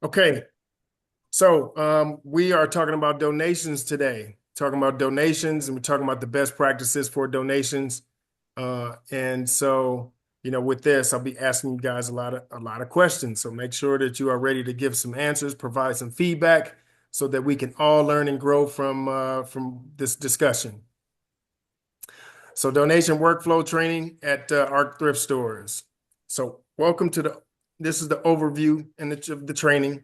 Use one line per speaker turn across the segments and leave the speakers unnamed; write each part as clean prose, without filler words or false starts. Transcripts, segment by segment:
Okay, so we are talking about donations today. Talking about donations, and we're talking about the best practices for donations. And so, with this, I'll be asking you guys a lot of questions. So make sure that you are ready to give some answers, provide some feedback, so that we can all learn and grow from this discussion. So, donation workflow training at ARC Thrift Stores. So, welcome to the. This is the overview and the training.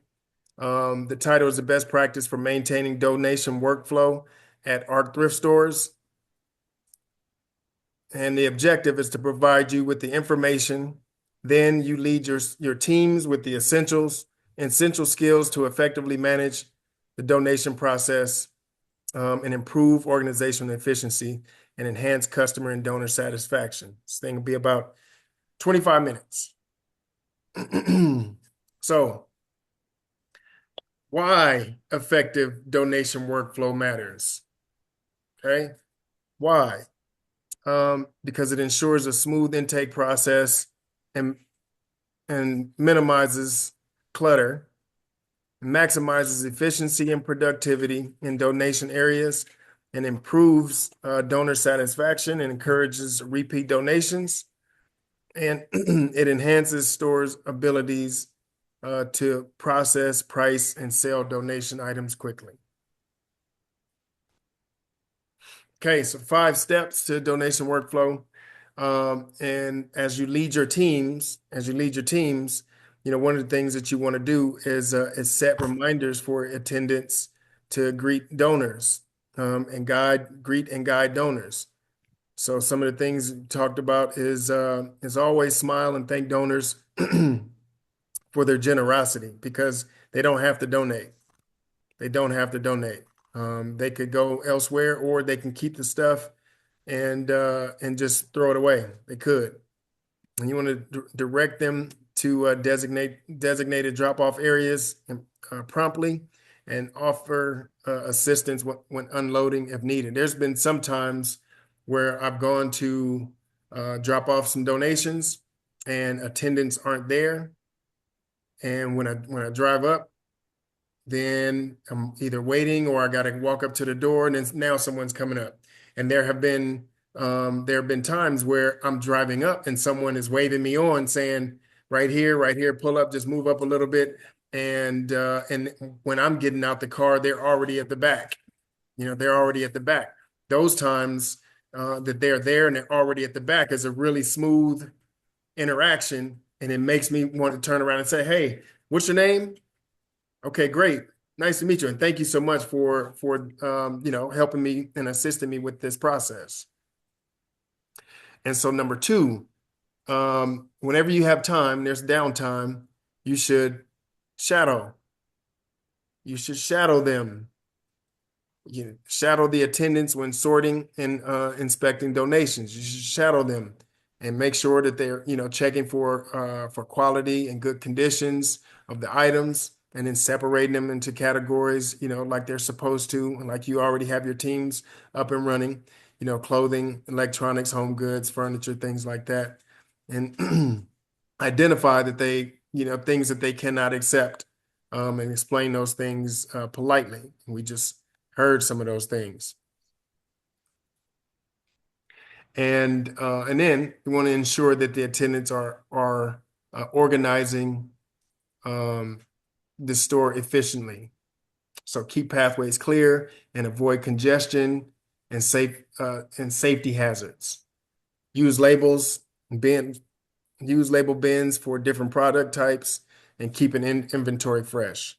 The title is the best practice for maintaining donation workflow at ARC Thrift Stores. And the objective is to provide you with the information. Then you lead your teams with the essential skills to effectively manage the donation process, and improve organizational efficiency and enhance customer and donor satisfaction. This thing will be about 25 minutes. So, why effective donation workflow matters? Okay. Why? Because it ensures a smooth intake process and minimizes clutter, maximizes efficiency and productivity in donation areas, and improves donor satisfaction and encourages repeat donations. And it enhances stores' abilities to process, price, and sell donation items quickly. Okay, so 5 steps to donation workflow. And as you lead your teams, one of the things that you want to do is set reminders for attendants to greet donors, and greet and guide donors. So some of the things we talked about is always smile and thank donors for their generosity, because they don't have to donate. They don't have to donate. They could go elsewhere, or they can keep the stuff and just throw it away. They could. And you want to direct them to designated drop-off areas promptly, and offer assistance when unloading if needed. There's been some times where I've gone to drop off some donations and attendants aren't there. And when I drive up, then I'm either waiting or I got to walk up to the door, and then now someone's coming up. And there have been times where I'm driving up and someone is waving me on, saying, right here, pull up, just move up a little bit. And when I'm getting out the car, they're already at the back. They're already at the back. Those times that they're there and they're already at the back is a really smooth interaction, and it makes me want to turn around and say, "Hey, what's your name? Okay, great. Nice to meet you, and thank you so much for helping me and assisting me with this process." And so number two, whenever you have time, there's downtime, you should shadow. You should shadow them. You shadow the attendants when sorting and inspecting donations. You should shadow them and make sure that they're checking for quality and good conditions of the items, and then separating them into categories, like they're supposed to, and like you already have your teams up and running. Clothing, electronics, home goods, furniture, things like that, and identify that things that they cannot accept, and explain those things politely. We just heard some of those things. And then we want to ensure that the attendants are organizing um, the store efficiently. So keep pathways clear and avoid congestion and safety hazards. Use labels bin use label bins for different product types, and keep an inventory fresh.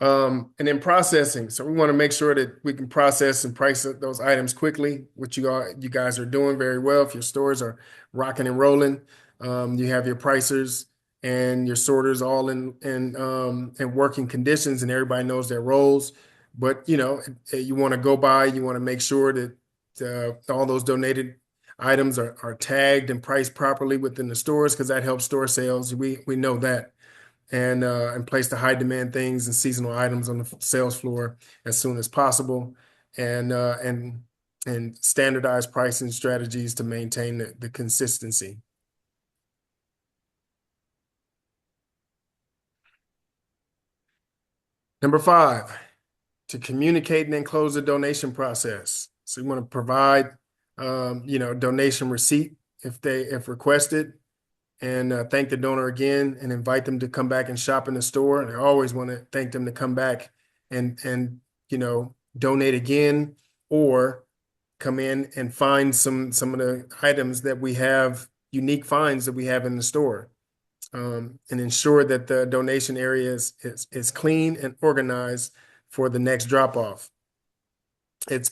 And then processing. So we want to make sure that we can process and price those items quickly, which you guys are doing very well. If your stores are rocking and rolling, you have your pricers and your sorters all in working conditions, and everybody knows their roles. But you want to go by, you want to make sure that all those donated items are tagged and priced properly within the stores, because that helps store sales. We know that, and place the high demand things and seasonal items on the sales floor as soon as possible, and standardize pricing strategies to maintain the consistency. Number 5, to communicate and then close the donation process. So you want to provide, donation receipt if requested, and thank the donor again and invite them to come back and shop in the store. And I always want to thank them to come back and donate again, or come in and find some of the items that we have, unique finds that we have in the store, and ensure that the donation area is clean and organized for the next drop off. It's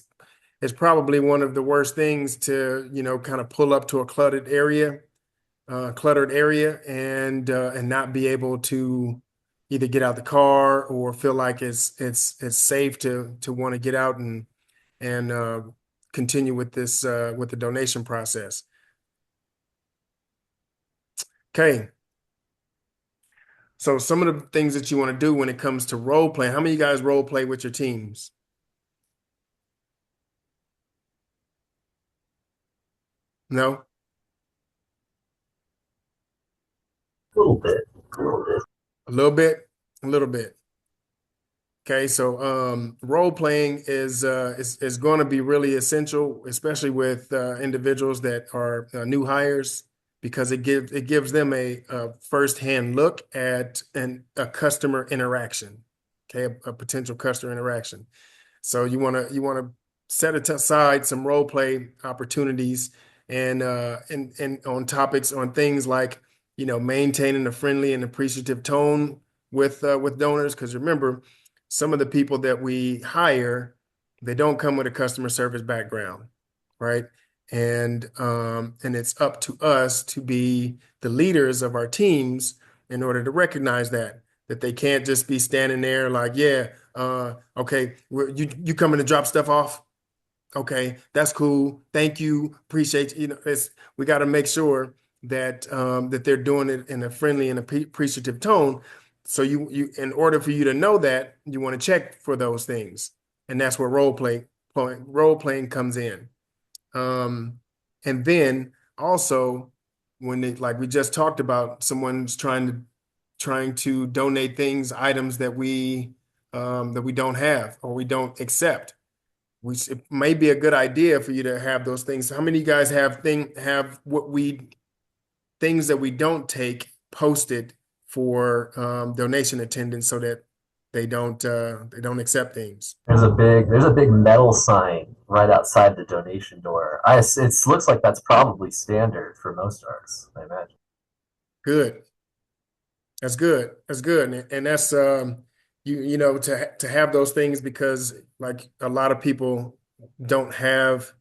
probably one of the worst things to kind of pull up to a cluttered area, and not be able to either get out the car or feel like it's safe to want to get out and continue with this with the donation process. Okay. So some of the things that you want to do when it comes to role playing. How many of you guys role play with your teams? No?
A little bit. A little bit.
A little bit? A little bit. Okay, so role playing is going to be really essential, especially with individuals that are new hires, because it gives them a firsthand look at a customer interaction, okay, a potential customer interaction. So you want to set aside some role play opportunities, and on topics, on things like maintaining a friendly and appreciative tone with donors, because remember, some of the people that we hire, they don't come with a customer service background, right? And it's up to us to be the leaders of our teams in order to recognize that they can't just be standing there like, yeah, okay, you coming to drop stuff off? Okay, that's cool. Thank you. Appreciate you. We got to make sure that they're doing it in a friendly and appreciative tone. So you in order for you to know that, you want to check for those things, and that's where role playing comes in. Um, and then also when like we just talked about, someone's trying to donate things, items that we don't have or we don't accept. It may be a good idea for you to have those things. How many of you guys have things that we don't take posted for donation attendance, so that they don't accept things?
There's a big metal sign right outside the donation door. It looks like that's probably standard for most arcs, I imagine.
Good. That's good. That's good. And that's to have those things, because like a lot of people don't have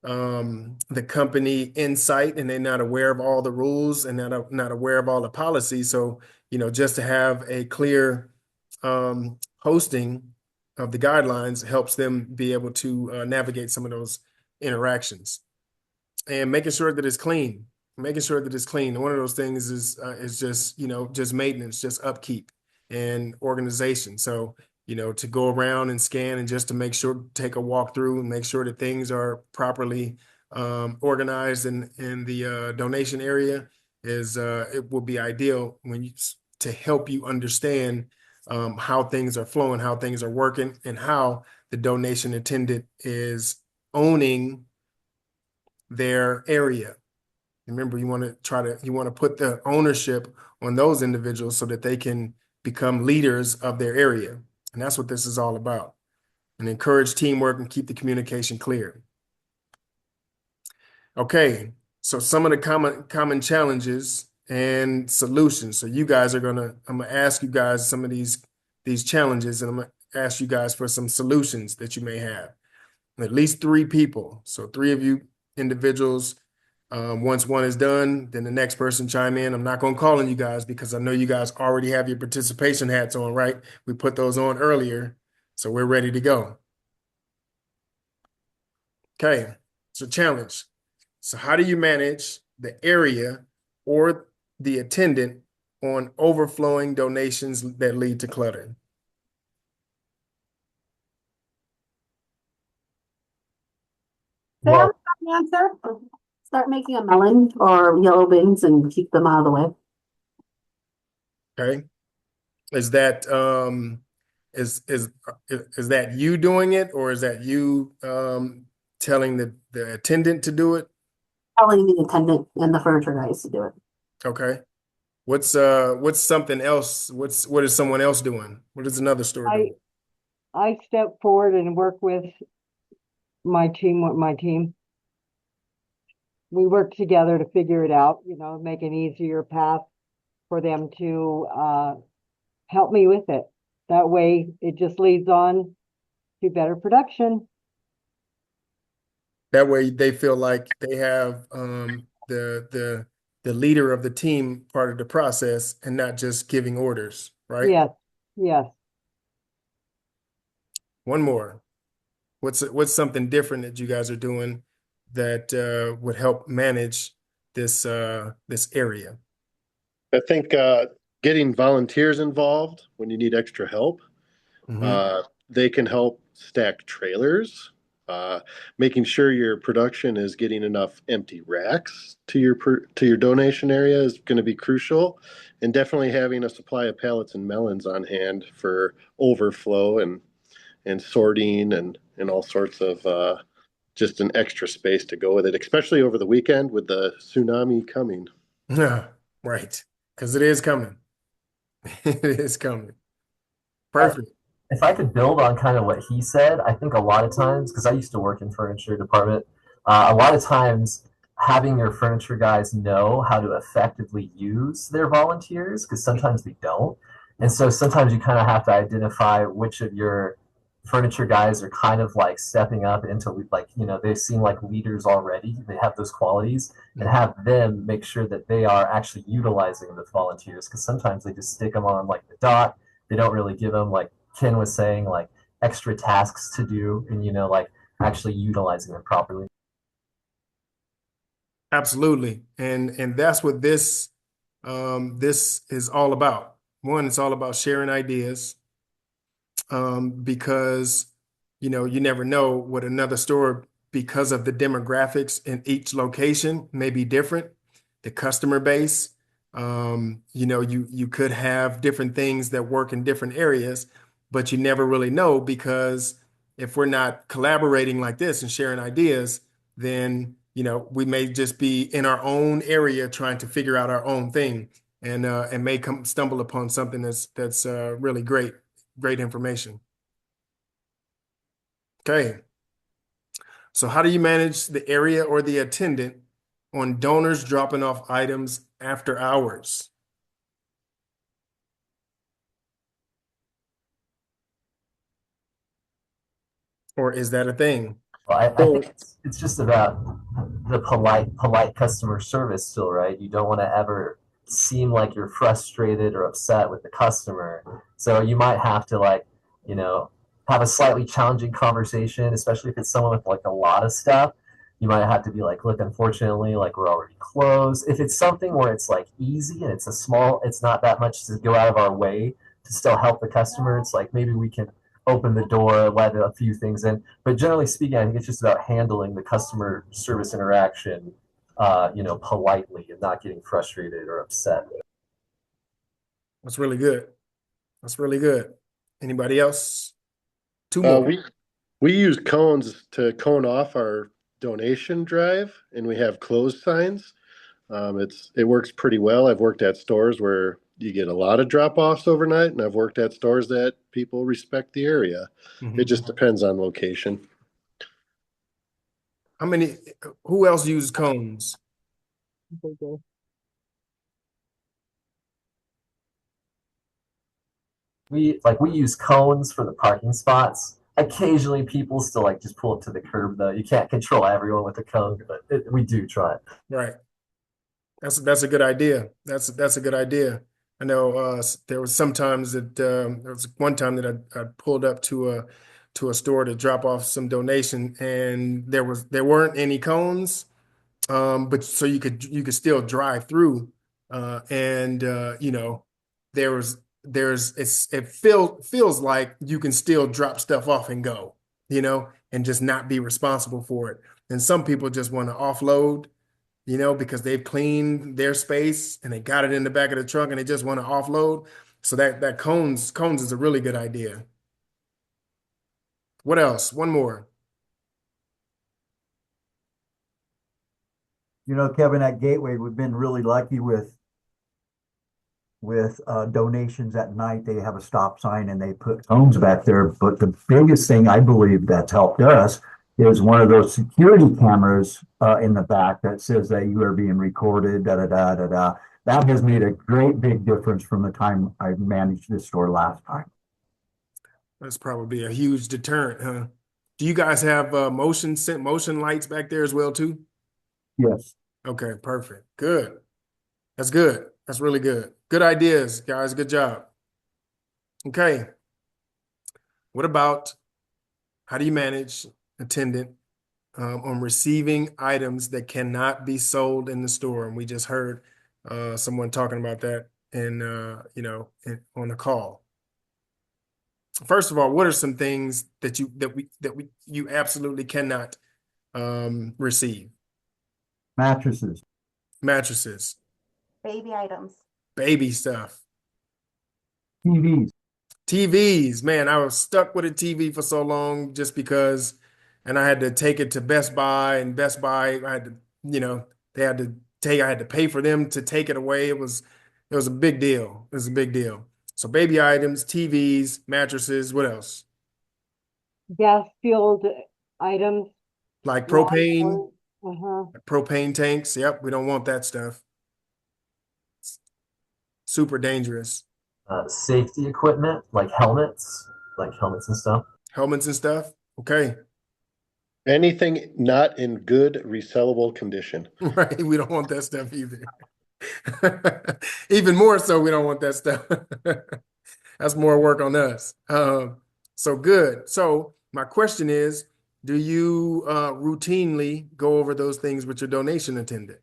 the company insight, and they're not aware of all the rules, and not aware of all the policies. So, just to have a clear posting of the guidelines helps them be able to navigate some of those interactions, and making sure that it's clean. Making sure that it's clean. And one of those things is just maintenance, just upkeep and organization. So, to go around and scan, and just to make sure, take a walk through and make sure that things are properly organized in the donation area, it will be ideal to help you understand how things are flowing, how things are working, and how the donation attendant is owning their area. Remember, you want to put the ownership on those individuals so that they can become leaders of their area. And that's what this is all about. And encourage teamwork and keep the communication clear. Okay, so some of the common challenges and solutions. So I'm gonna ask you guys some of these challenges, and I'm gonna ask you guys for some solutions that you may have. At least 3 people. So 3 of you individuals. Once one is done, then the next person chime in. I'm not going to call on you guys because I know you guys already have your participation hats on, right? We put those on earlier, so we're ready to go. Okay, so challenge. So how do you manage the area or the attendant on overflowing donations that lead to clutter?
Sam,
Well,
answer. Start making a melon or yellow beans and keep them out of the way.
Okay, is that is that you doing it, or is that you telling the attendant to do it?
Telling the attendant and the furniture guys to do it.
Okay. What's something else? What is someone else doing? What is another store
I
doing?
I step forward and work with my team. We work together to figure it out, make an easier path for them to help me with it. That way it just leads on to better production.
That way they feel like they have the leader of the team part of the process and not just giving orders, right?
Yes, yes.
One more. What's something different that you guys are doing that would help manage this area?
I think getting volunteers involved when you need extra help. They can help stack trailers, making sure your production is getting enough empty racks to your donation area is going to be crucial, and definitely having a supply of pallets and melons on hand for overflow and sorting and all sorts of just an extra space to go with it, especially over the weekend with the tsunami coming.
Yeah, right. Because it is coming. It is coming.
Uh,
Perfect.
If I could build on kind of what he said, I think a lot of times, because I used to work in furniture department, a lot of times having your furniture guys know how to effectively use their volunteers, because sometimes they don't. And so sometimes you kind of have to identify which of your furniture guys are kind of like stepping up into, like, they seem like leaders already. They have those qualities, and have them make sure that they are actually utilizing the volunteers, because sometimes they just stick them on like the dot. They don't really give them, like Ken was saying, like extra tasks to do, and like actually utilizing them properly.
Absolutely. And that's what this is all about. One, it's all about sharing ideas, because you never know what another store, because of the demographics in each location, may be different. The customer base, you could have different things that work in different areas, but you never really know, because if we're not collaborating like this and sharing ideas, then we may just be in our own area trying to figure out our own thing, and may stumble upon something that's really great information. Okay. So how do you manage the area or the attendant on donors dropping off items after hours? Or is that a thing?
Well, I think it's just about the polite customer service still, right? You don't want to ever seem like you're frustrated or upset with the customer. So you might have to, like, have a slightly challenging conversation, especially if it's someone with like a lot of stuff. You might have to be like, look, unfortunately, like we're already closed. If it's something where it's like easy and it's not that much to go out of our way to still help the customer, it's like maybe we can open the door, let a few things in. But generally speaking, I think it's just about handling the customer service interaction, politely, and not getting frustrated or upset.
That's really good. That's really good. Anybody else? Two
Uh,
more.
we use cones to cone off our donation drive, and we have closed signs. It works pretty well. I've worked at stores where you get a lot of drop-offs overnight, and I've worked at stores that people respect the area. It just depends on location.
Who else uses cones?
We use cones for the parking spots. Occasionally, people still like just pull up to the curb, though. You can't control everyone with a cone, but we do try.
Right. That's a good idea. That's a good idea. I know there was sometimes that there was one time that I pulled up to a store to drop off some donation, and there weren't any cones, but so you could still drive through, and it feels like you can still drop stuff off and go, and just not be responsible for it. And some people just want to offload, because they've cleaned their space and they got it in the back of the truck and they just want to offload. So that cones is a really good idea. What else? One more.
You know, Kevin, at Gateway, we've been really lucky with donations at night. They have a stop sign and they put cones back there. But the biggest thing I believe that's helped us is one of those security cameras in the back that says that you are being recorded, da da da da da. That has made a great big difference from the time I managed this store last time.
That's probably a huge deterrent, huh? Do you guys have motion lights back there as well too?
Yes.
Okay, perfect. Good. That's good. That's really good. Good ideas, guys. Good job. Okay. What about how do you manage attendant on receiving items that cannot be sold in the store? And we just heard someone talking about that on the call. First of all, what are some things that you absolutely cannot receive?
Mattresses.
Mattresses,
Baby items.
baby stuff,
TVs.
TVs. Man, I was stuck with a TV for so long just because, and I had to take it to Best Buy, and Best Buy, I had to, they had to take, I had to pay for them to take it away. It was a big deal. It was a big deal. So baby items, TVs, mattresses, what else?
Gas fueled items.
Like propane,
Uh-huh.
propane tanks. Yep, we don't want that stuff. Super dangerous.
Safety equipment like helmets and stuff.
Helmets and stuff. Okay.
Anything not in good resellable condition.
Right. We don't want that stuff either. Even more so, we don't want that stuff. That's more work on us. So good. So my question is, do you routinely go over those things with your donation attendant?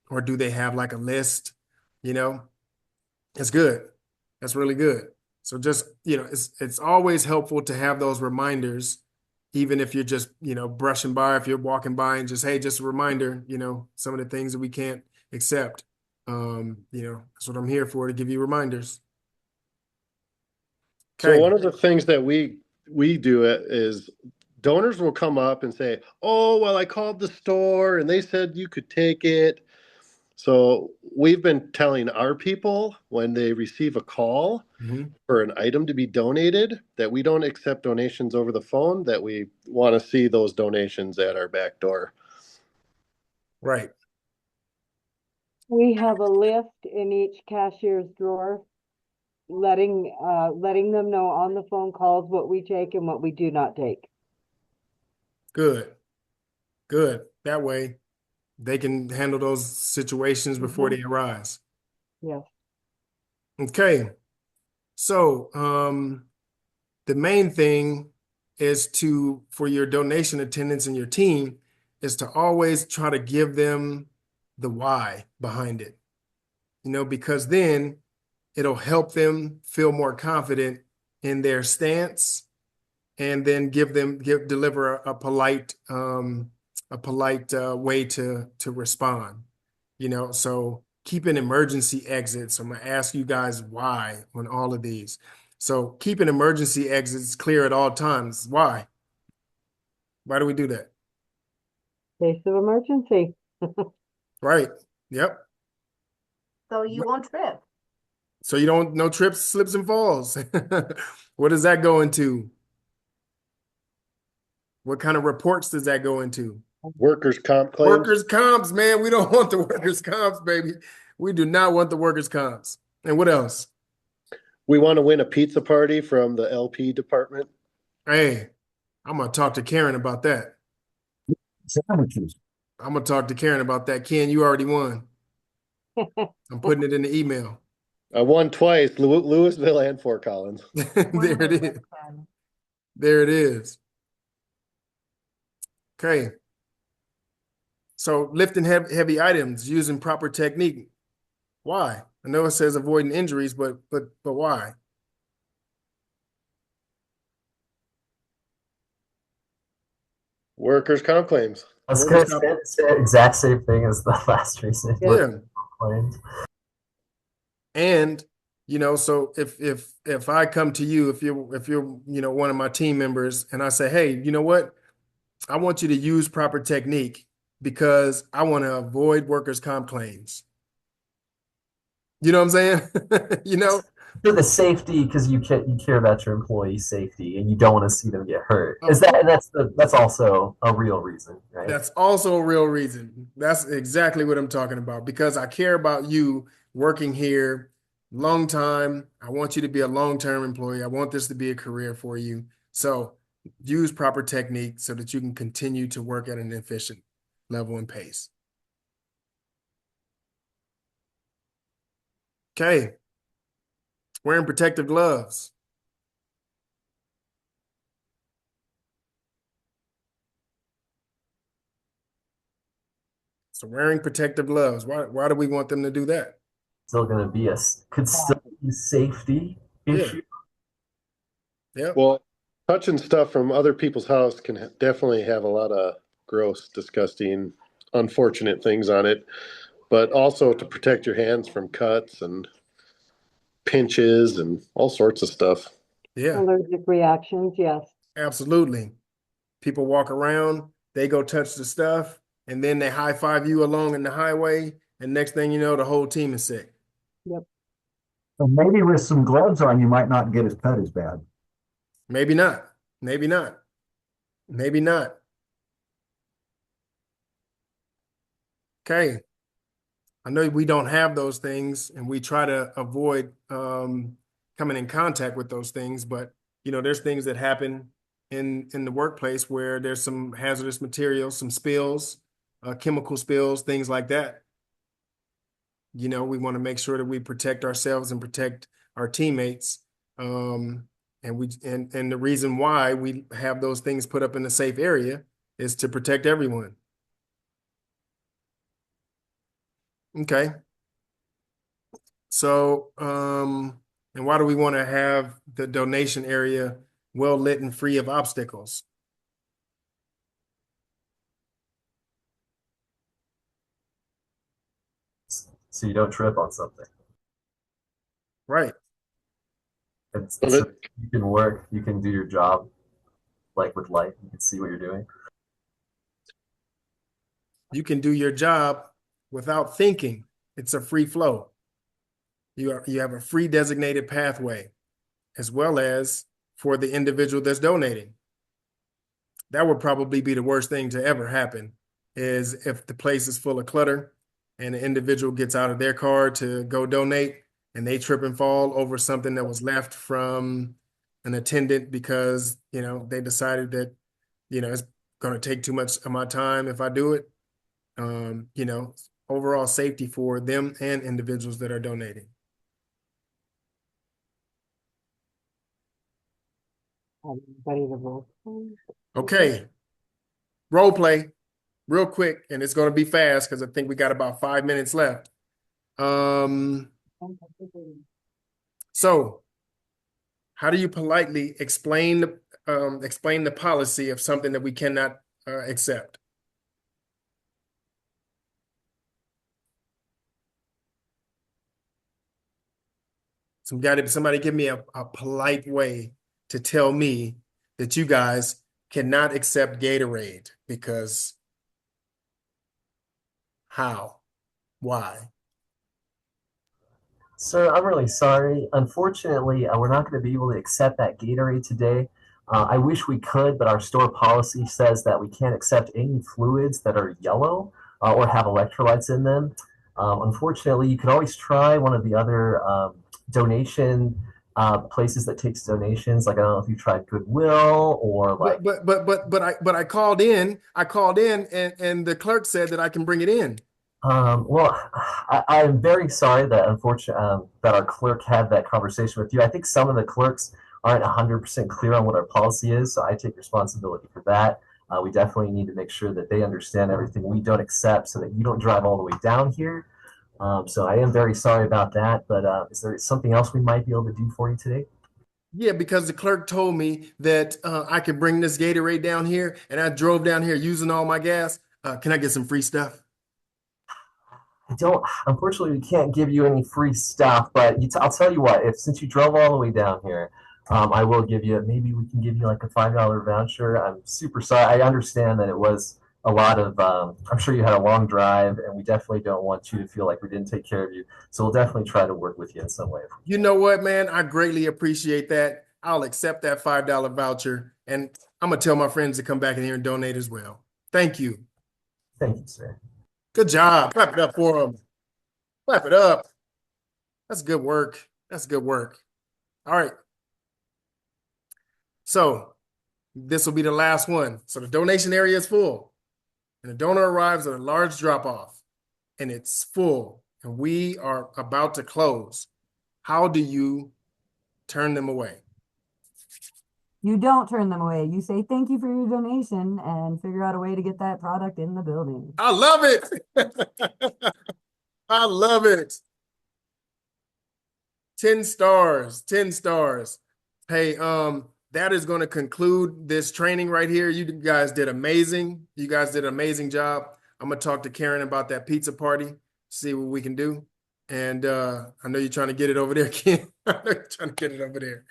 Or do they have like a list? It's good. That's really good. So just, it's always helpful to have those reminders, even if you're just, brushing by, if you're walking by and just, hey, just a reminder, some of the things that we can't accept. That's what I'm here for, to give you reminders.
So
Okay.
one of the things that we do is donors will come up and say, "Oh, well, I called the store and they said you could take it." So we've been telling our people when they receive a call
Mhm.
for an item to be donated that we don't accept donations over the phone, that we want to see those donations at our back door.
Right.
We have a list in each cashier's drawer, letting them know on the phone calls what we take and what we do not take.
Good. Good. That way they can handle those situations before they arise.
Yes.
Okay. So, the main thing is for your donation attendants and your team is to always try to give them the why behind it, because then it'll help them feel more confident in their stance, and then deliver a polite way to respond. So keeping emergency exits. I'm gonna ask you guys why on all of these. So keeping emergency exits clear at all times. Why? Why do we do that?
Case of emergency.
Right. Yep.
So you won't trip.
So you don't, no trips, slips, and falls. What does that go into? What kind of reports does that go into?
Workers' comp claims.
Workers' comps, man. We don't want the workers' comps, baby. We do not want the workers' comps. And what else?
We want to win a pizza party from the LP department.
Hey, I'm gonna talk to Karen about that.
Sandwiches.
I'm gonna talk to Karen about that. Ken, you already won. I'm putting it in the email.
I won twice, Louisville and Fort Collins.
There it is. There it is. Okay. So lifting heavy items using proper technique. Why? I know it says avoiding injuries, but why?
Workers' comp claims.
I was
Workers'
gonna
comp-
say the exact same thing as the last reason.
Yeah.
Claims.
And You know, so if I come to you, if you're one of my team members, and I say, hey, you know what? I want you to use proper technique because I want to avoid workers' comp claims. You know what I'm saying? You know?
For the safety, because you care about your employees' safety and you don't want to see them get hurt.
Of
Is that
course.
and that's also a real reason, right?
That's also a real reason. That's exactly what I'm talking about because I care about you working here long time. I want you to be a long-term employee. I want this to be a career for you. So use proper technique so that you can continue to work at an efficient level and pace. Okay. Wearing protective gloves. So wearing protective gloves. Why do we want them to do that?
Still going to be could still be a safety
Yeah.
issue.
Yep.
Well, touching stuff from other people's house can definitely have a lot of gross, disgusting, unfortunate things on it, but also to protect your hands from cuts and pinches and all sorts of stuff.
Yeah.
Allergic reactions, yes.
Absolutely. People walk around, they go touch the stuff, and then they high five you along in the highway, and next thing you know, the whole team is sick.
Yep.
So maybe with some gloves on, you might not get as cut as bad.
Maybe not. Maybe not. Maybe not. Okay. I know we don't have those things, and we try to avoid coming in contact with those things, but there's things that happen in the workplace where there's some hazardous materials, some spills, chemical spills, things like that. We want to make sure that we protect ourselves and protect our teammates. And the reason why we have those things put up in a safe area is to protect everyone. Okay. So, and why do we want to have the donation area well lit and free of obstacles?
So you don't trip on something.
Right.
You can work, you can do your job like with light, you can see what you're doing.
You can do your job without thinking. It's a free flow. You have a free designated pathway, as well as for the individual that's donating. That would probably be the worst thing to ever happen, is if the place is full of clutter and the individual gets out of their car to go donate and they trip and fall over something that was left from an attendant because, they decided that, it's going to take too much of my time if I do it. Overall safety for them and individuals that are donating. Okay. Role play real quick, and it's going to be fast because I think we got about 5 minutes left. So how do you politely explain the policy of something that we cannot accept? Somebody give me a polite way to tell me that you guys cannot accept Gatorade because how? Why?
Sir, I'm really sorry. Unfortunately, we're not going to be able to accept that Gatorade today. I wish we could, but our store policy says that we can't accept any fluids that are yellow or have electrolytes in them. Unfortunately, you could always try one of the other donation places that takes donations. Like, I don't know if you tried Goodwill or like.
But I called in. And the clerk said that I can bring it in.
Well, I'm very sorry that unfortunately that our clerk had that conversation with you. I think some of the clerks aren't 100% clear on what our policy is, so I take responsibility for that. We definitely need to make sure that they understand everything we don't accept so that you don't drive all the way down here. So I am very sorry about that, but is there something else we might be able to do for you today?
Yeah, because the clerk told me that I could bring this Gatorade down here, and I drove down here using all my gas. Can I get some free stuff?
I don't, unfortunately, we can't give you any free stuff, but I'll tell you what, if since you drove all the way down here, I will give you, maybe we can give you like a $5 voucher. I'm super sorry. I understand that it was a lot of, I'm sure you had a long drive, and we definitely don't want you to feel like we didn't take care of you. So we'll definitely try to work with you in some way.
You know what, man? I greatly appreciate that. I'll accept that $5 voucher, and I'm gonna tell my friends to come back in here and donate as well. Thank you.
Thank you, sir.
Good job. Clap it up for them. Clap it up. That's good work. That's good work. All right. So this will be the last one. So the donation area is full, and the donor arrives at a large drop-off, and it's full, and we are about to close. How do you turn them away?
You don't turn them away. You say thank you for your donation and figure out a way to get that product in the building.
I love it. I love it. 10 stars, 10 stars. Hey, that is going to conclude this training right here. You guys did amazing. You guys did an amazing job. I'm going to talk to Karen about that pizza party, see what we can do. And I know you're trying to get it over there, Ken. I know you're trying to get it over there.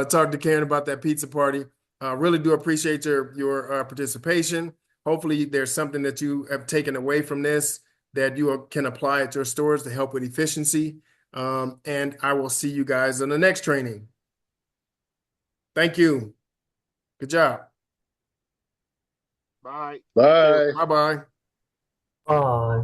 Talk to Karen about that pizza party. Really do appreciate your participation. Hopefully there's something that you have taken away from this that you can apply at your stores to help with efficiency. And I will see you guys in the next training. Thank you. Good job.
Bye.
Bye-bye.
Bye.